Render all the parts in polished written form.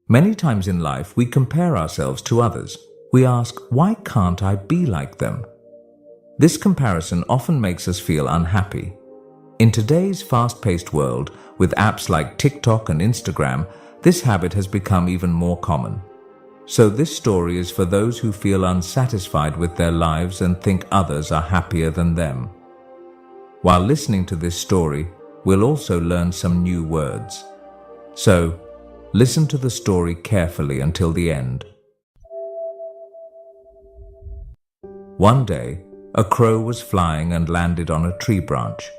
Many times in life, we compare ourselves to others. We ask, why can't I be like them? This comparison often makes us feel unhappy. In today's fast-paced world, with apps like TikTok and Instagram, this habit has become even more common. So this story is for those who feel unsatisfied with their lives and think others are happier than them. While listening to this story, we'll also learn some new words. So, listen to the story carefully until the end. One day, a crow was flying and landed on a tree branch.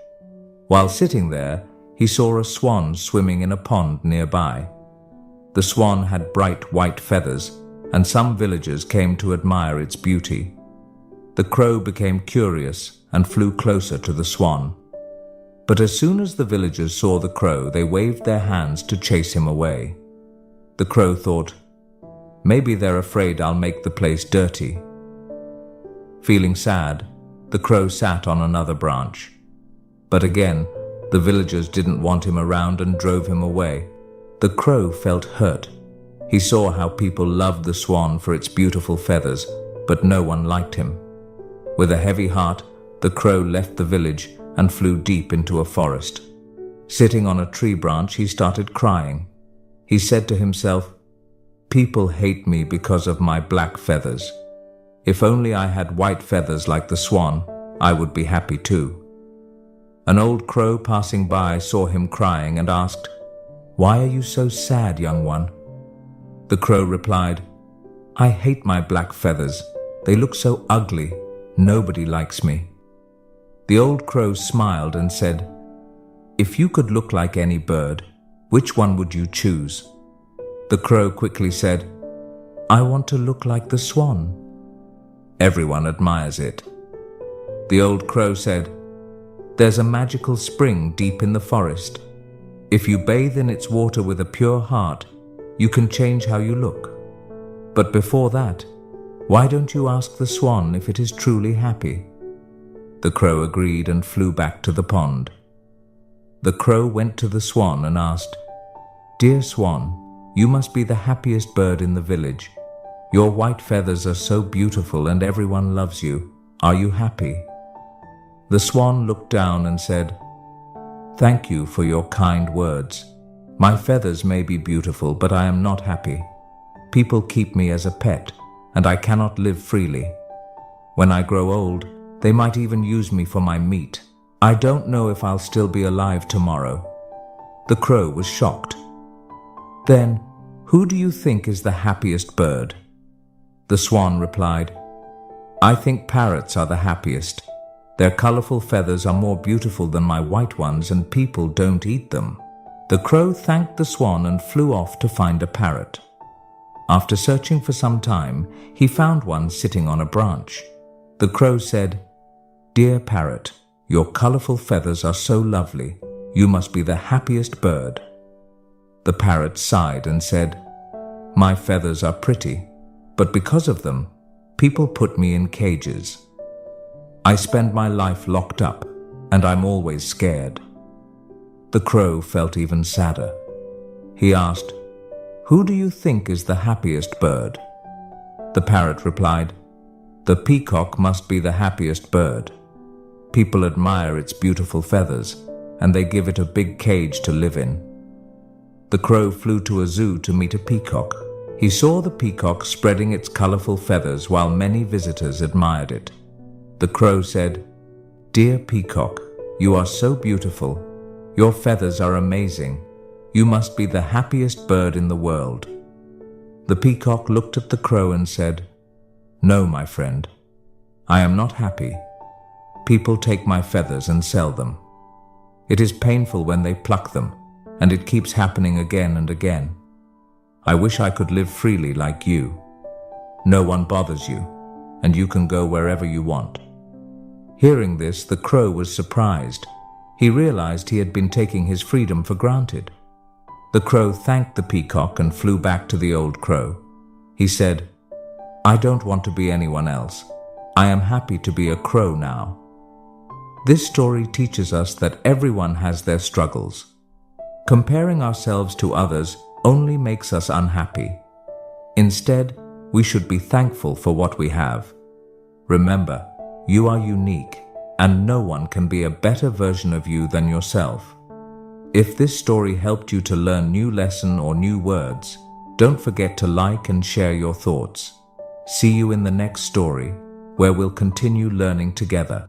While sitting there, he saw a swan swimming in a pond nearby. The swan had bright white feathers, and some villagers came to admire its beauty. The crow became curious and flew closer to the swan. But as soon as the villagers saw the crow, they waved their hands to chase him away. The crow thought, maybe they're afraid I'll make the place dirty. Feeling sad, the crow sat on another branch. But again, the villagers didn't want him around and drove him away. The crow felt hurt. He saw how people loved the swan for its beautiful feathers, but no one liked him. With a heavy heart, the crow left the village and flew deep into a forest. Sitting on a tree branch, he started crying. He said to himself, "People hate me because of my black feathers. If only I had white feathers like the swan, I would be happy too." An old crow passing by saw him crying and asked, "Why are you so sad, young one?" The crow replied, "I hate my black feathers. They look so ugly. Nobody likes me." The old crow smiled and said, "If you could look like any bird, which one would you choose?" The crow quickly said, "I want to look like the swan. Everyone admires it." The old crow said, "There's a magical spring deep in the forest. If you bathe in its water with a pure heart, you can change how you look. But before that, why don't you ask the swan if it is truly happy?" The crow agreed and flew back to the pond. The crow went to the swan and asked, "Dear swan, you must be the happiest bird in the village. Your white feathers are so beautiful and everyone loves you. Are you happy?" The swan looked down and said, "Thank you for your kind words. My feathers may be beautiful, but I am not happy. People keep me as a pet, and I cannot live freely. When I grow old, they might even use me for my meat. I don't know if I'll still be alive tomorrow." The crow was shocked. "Then, who do you think is the happiest bird?" The swan replied, "I think parrots are the happiest. Their colorful feathers are more beautiful than my white ones, and people don't eat them." The crow thanked the swan and flew off to find a parrot. After searching for some time, he found one sitting on a branch. The crow said, "Dear parrot, your colorful feathers are so lovely. You must be the happiest bird." The parrot sighed and said, "My feathers are pretty, but because of them, people put me in cages. I spend my life locked up, and I'm always scared." The crow felt even sadder. He asked, "Who do you think is the happiest bird?" The parrot replied, "The peacock must be the happiest bird. People admire its beautiful feathers, and they give it a big cage to live in." The crow flew to a zoo to meet a peacock. He saw the peacock spreading its colorful feathers while many visitors admired it. The crow said, "Dear peacock, you are so beautiful. Your feathers are amazing. You must be the happiest bird in the world." The peacock looked at the crow and said, "No, my friend. I am not happy. People take my feathers and sell them. It is painful when they pluck them, and it keeps happening again and again. I wish I could live freely like you. No one bothers you, and you can go wherever you want." Hearing this, the crow was surprised. He realized he had been taking his freedom for granted. The crow thanked the peacock and flew back to the old crow. He said, "I don't want to be anyone else. I am happy to be a crow now." This story teaches us that everyone has their struggles. Comparing ourselves to others only makes us unhappy. Instead, we should be thankful for what we have. Remember, you are unique, and no one can be a better version of you than yourself. If this story helped you to learn new lesson or new words, don't forget to like and share your thoughts. See you in the next story, where we'll continue learning together.